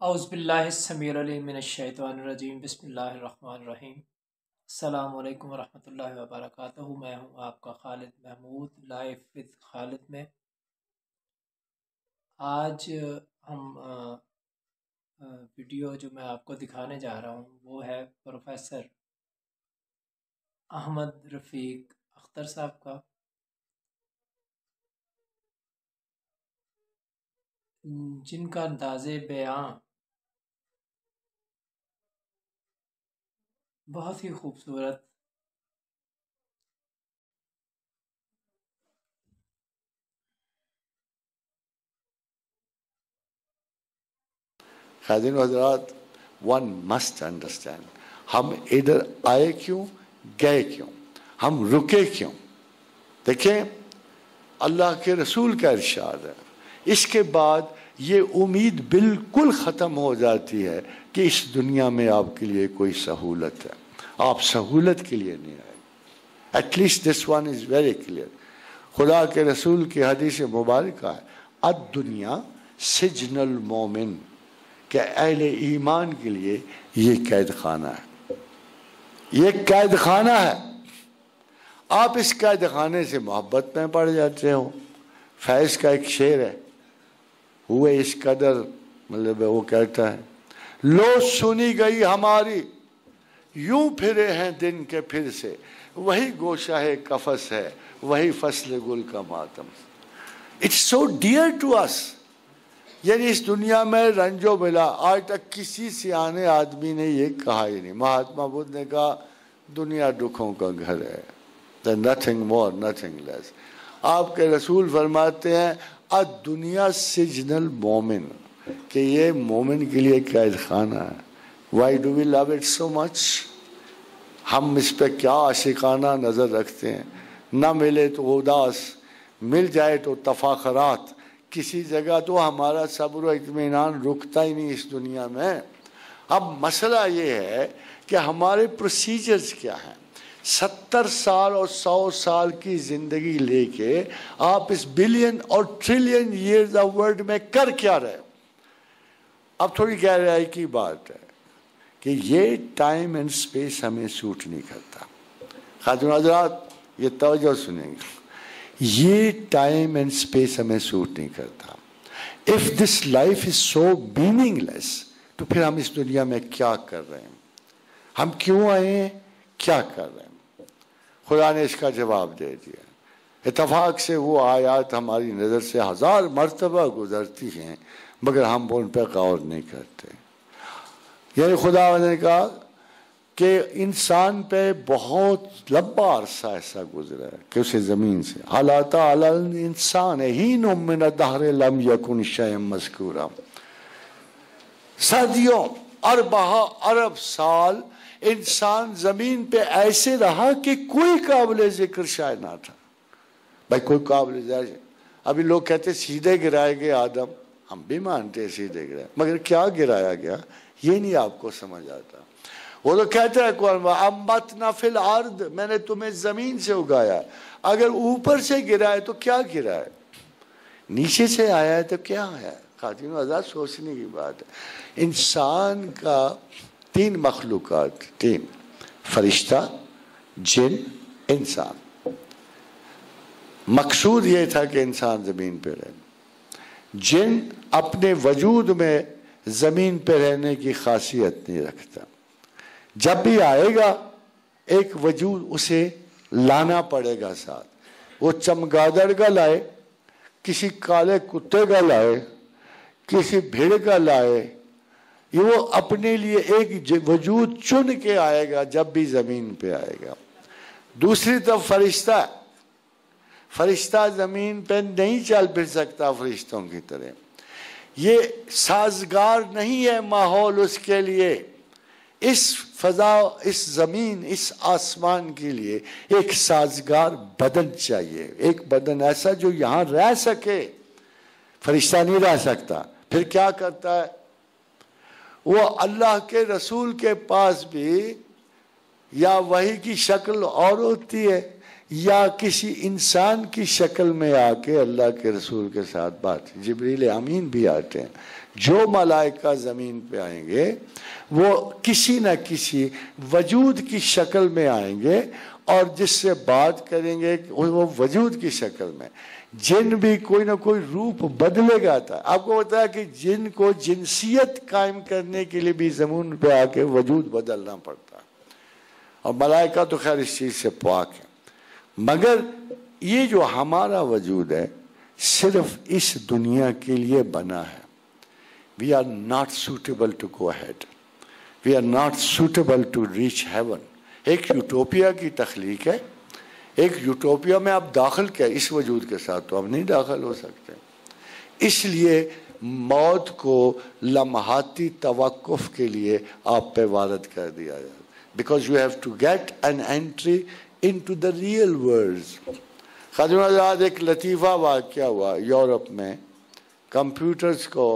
اعوذ باللہ السمیع العلیم من الشیطان الرجیم بسم اللہ الرحمن الرحیم۔ السلام علیکم ورحمۃ اللہ وبرکاتہ۔ میں ہوں آپ کا خالد محمود لائف وتھ خالد میں۔ آج ہم ویڈیو جو میں آپ کو دکھانے جا رہا ہوں وہ ہے پروفیسر احمد رفیق اختر صاحب کا، جن کا انداز بیاں بہت ہی خوبصورت خادم حضرات، ون مسٹ انڈرسٹینڈ ہم ادھر آئے کیوں، گئے کیوں، ہم رکے کیوں۔ دیکھیں، اللہ کے رسول کا ارشاد ہے، اس کے بعد یہ امید بالکل ختم ہو جاتی ہے کہ اس دنیا میں آپ کے لیے کوئی سہولت ہے۔ آپ سہولت کے لیے نہیں آئے۔ At least this one is very clear. خدا کے رسول کی حدیث مبارکہ ہے، الدنیا سجن المومن، کہ اہل ایمان کے لیے یہ قید خانہ ہے، یہ قید خانہ ہے۔ آپ اس قید خانے سے محبت میں پڑ جاتے ہو۔ فیض کا ایک شعر ہے، ہوئے اس قدر، مطلب وہ کہتا ہے، لو سنی گئی ہماری یوں پھرے ہیں دن کے پھر سے، وہی گوشہ قفس ہے، وہی فصل گل کا ماتم۔ اٹس سو ڈیئر ٹو اس۔ یعنی اس دنیا میں رنج و بلا، آج تک کسی سیانے آدمی نے یہ کہا ہی نہیں۔ مہاتما بدھ نے کہا دنیا دکھوں کا گھر ہے، nothing more, nothing less۔ آپ کے رسول فرماتے ہیں الدنیا سجن المومن، کہ یہ مومن کے لیے قید خانہ ہے۔ Why do we love it so much؟ ہم اس پہ کیا عاشقانہ نظر رکھتے ہیں۔ نہ ملے تو اداس، مل جائے تو تفاخرات۔ کسی جگہ تو ہمارا صبر و اطمینان رکتا ہی نہیں اس دنیا میں۔ اب مسئلہ یہ ہے کہ ہمارے پروسیجرز کیا ہیں۔ 70 سال اور 100 سال کی زندگی لے کے آپ اس بلین اور ٹریلین ایئرز آف ورلڈ میں کر کیا رہے۔ اب تھوڑی گہرائی کی بات ہے کہ یہ ٹائم اینڈ سپیس ہمیں سوٹ نہیں کرتا۔ خاتون حضرات، یہ توجہ سنیں گے، یہ ٹائم اینڈ سپیس ہمیں سوٹ نہیں کرتا۔ if this life is so meaningless، تو پھر ہم اس دنیا میں کیا کر رہے ہیں، ہم کیوں آئے ہیں، کیا کر رہے ہیں۔ خدا نے اس کا جواب دے دیا۔ اتفاق سے وہ آیات ہماری نظر سے 1000 مرتبہ گزرتی ہیں، مگر ہم ان پہ غور نہیں کرتے۔ یعنی خدا نے کہا کہ انسان پہ بہت لمبا عرصہ ایسا گزرا ہے کہ اسے زمین سے حالات علی الانسان حین من الدہر لم یکن شیئا مذکورا، صدیوں اربعہ ارب سال انسان زمین پہ ایسے رہا کہ کوئی قابل ذکر شاید نہ تھا۔ بھائی کوئی قابل ذکر، ابھی لوگ کہتے سیدھے گرائے گئے آدم، ہم بھی مانتے سیدھے گرائے، مگر کیا گرایا گیا یہ نہیں آپ کو سمجھ آتا۔ وہ تو کہتا ہے قرآن وَأَنبَتْنَا فِي الْأَرْضِ، میں نے تمہیں زمین سے اگایا۔ اگر اوپر سے گرا ہے تو کیا گرا ہے، نیچے سے آیا ہے تو کیا آیا ہے۔ خاتون حضرات، سوچنے کی بات ہے۔ انسان کا 3 مخلوقات، 3، فرشتہ، جن، انسان۔ مقصود یہ تھا کہ انسان زمین پہ رہے۔ جن اپنے وجود میں زمین پہ رہنے کی خاصیت نہیں رکھتا، جب بھی آئے گا ایک وجود اسے لانا پڑے گا ساتھ۔ وہ چمگادڑ کا لائے، کسی کالے کتے کا لائے، کسی بھیڑ کا لائے، یہ وہ اپنے لیے ایک وجود چن کے آئے گا جب بھی زمین پہ آئے گا۔ دوسری طرف فرشتہ، فرشتہ زمین پہ نہیں چل پھر سکتا فرشتوں کی طرح، یہ سازگار نہیں ہے ماحول اس کے لیے۔ اس فضا، اس زمین، اس آسمان کے لیے ایک سازگار بدن چاہیے، ایک بدن ایسا جو یہاں رہ سکے۔ فرشتہ نہیں رہ سکتا، پھر کیا کرتا ہے وہ؟ اللہ کے رسول کے پاس بھی یا وحی کی شکل اور ہوتی ہے یا کسی انسان کی شکل میں آ کے اللہ کے رسول کے ساتھ بات۔ جبریل امین بھی آتے ہیں، جو ملائکہ زمین پہ آئیں گے وہ کسی نہ کسی وجود کی شکل میں آئیں گے اور جس سے بات کریں گے وہ وجود کی شکل میں. جن بھی کوئی نہ کوئی روپ بدلے گا تھا. آپ کو بتایا کہ جن کو جنسیت قائم کرنے کے لیے بھی زمین پہ آ کے وجود بدلنا پڑتا ہے, اور ملائکہ تو خیر اس چیز سے پاک ہے. مگر یہ جو ہمارا وجود ہے صرف اس دنیا کے لیے بنا ہے. We are not suitable to go ahead. We are not suitable to reach heaven. ایک یوٹوپیا کی تخلیق ہے. ایک یوٹوپیا میں آپ داخل کیا اس وجود کے ساتھ تو آپ نہیں داخل ہو سکتے. اس لیے موت کو لمحاتی توقف کے لیے آپ پہ وارد کر دیا جائے. Because you have to get an entry into the real world. خادم آزاد ایک لطیفہ واقعہ ہوا یورپ میں. کمپیوٹرز کو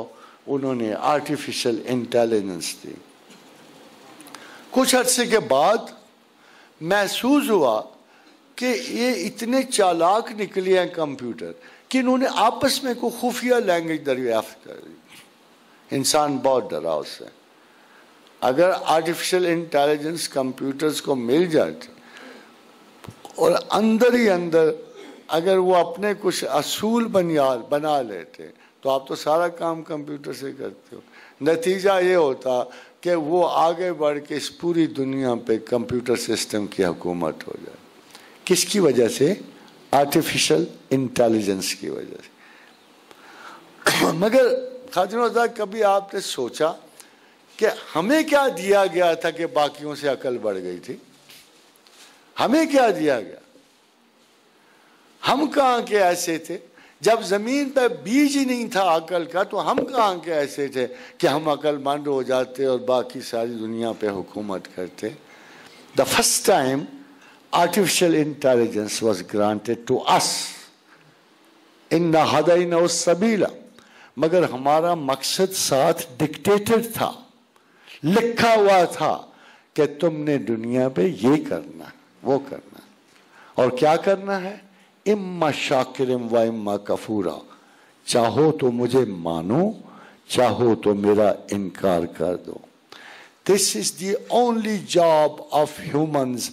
انہوں نے آرٹیفیشل انٹیلیجنس دی. کچھ عرصے کے بعد محسوس ہوا کہ یہ اتنے چالاک نکلے ہیں کمپیوٹر کہ انہوں نے آپس میں کوئی خفیہ لینگویج دریافت کر دی. انسان بہت ڈرا اس سے. اگر آرٹیفیشل انٹیلیجنس کمپیوٹرز کو مل جاتی اور اندر ہی اندر اگر وہ اپنے کچھ اصول بنا لیتے تو آپ تو سارا کام کمپیوٹر سے کرتے ہو. نتیجہ یہ ہوتا کہ وہ آگے بڑھ کے اس پوری دنیا پہ کمپیوٹر سسٹم کی حکومت ہو جائے. کس کی وجہ سے؟ آرٹیفیشل انٹیلیجنس کی وجہ سے. مگر خادم آزاد کبھی آپ نے سوچا کہ ہمیں کیا دیا گیا تھا کہ باقیوں سے عقل بڑھ گئی تھی؟ ہمیں کیا دیا گیا؟ ہم کہاں کے ایسے تھے؟ جب زمین پہ بیج ہی نہیں تھا عقل کا تو ہم کہاں کے ایسے تھے کہ ہم عقل مند ہو جاتے اور باقی ساری دنیا پہ حکومت کرتے. The first time artificial intelligence was granted to us. إِنَّا هَدَيْنَا السَّبِيلَ. مگر ہمارا مقصد ساتھ ڈکٹیٹڈ تھا, لکھا ہوا تھا کہ تم نے دنیا پہ یہ کرنا وہ کرنا. اور کیا کرنا ہے؟ اما شاکرم و اما کفورا. چاہو تو مجھے مانو, چاہو تو میرا انکار کر دو. This is the only job of humans